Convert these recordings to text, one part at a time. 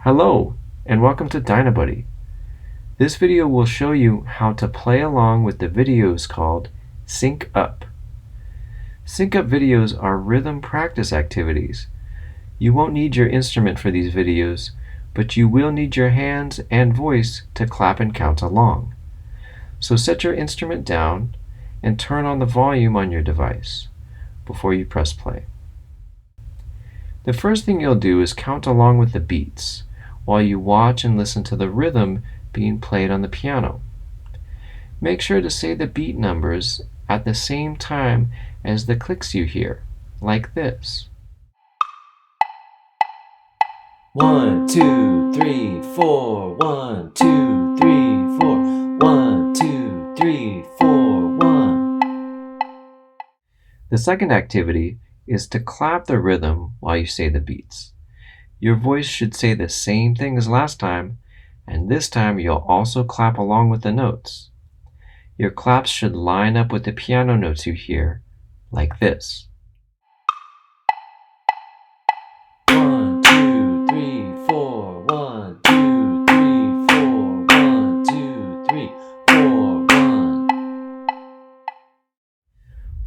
Hello, and welcome to Dynabuddy. This video will show you how to play along with the videos called Sync Up. Sync Up videos are rhythm practice activities. You won't need your instrument for these videos, but you will need your hands and voice to clap and count along. So set your instrument down and turn on the volume on your device before you press play. The first thing you'll do is count along with the beats, while you watch and listen to the rhythm being played on the piano. Make sure to say the beat numbers at the same time as the clicks you hear, like this. 1, 2, 3, 4, 1, 2, 3, 4, 1, 2, 3, 4, 1. The second activity is to clap the rhythm while you say the beats. Your voice should say the same thing as last time, and this time you'll also clap along with the notes. Your claps should line up with the piano notes you hear, like this. 1, 2, 3, 4, 1, 2, 3, 4, 1, 2, 3, 4, 1.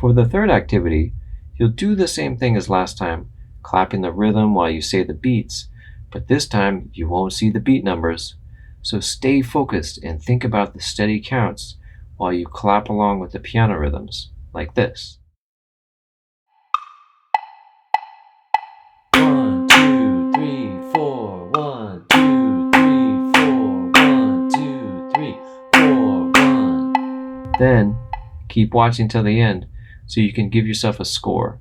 For the third activity, you'll do the same thing as last time, clapping the rhythm while you say the beats, but this time you won't see the beat numbers. So stay focused and think about the steady counts while you clap along with the piano rhythms, like this. 1, 2, 3, 4, 1, 2, 3, 4, 1, 2, 3, 4, 1. Then, keep watching till the end so you can give yourself a score.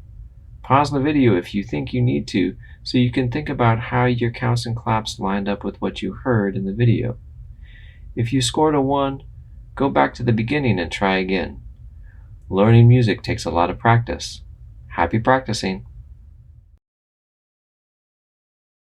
Pause the video if you think you need to, so you can think about how your counts and claps lined up with what you heard in the video. If you scored a 1, go back to the beginning and try again. Learning music takes a lot of practice. Happy practicing!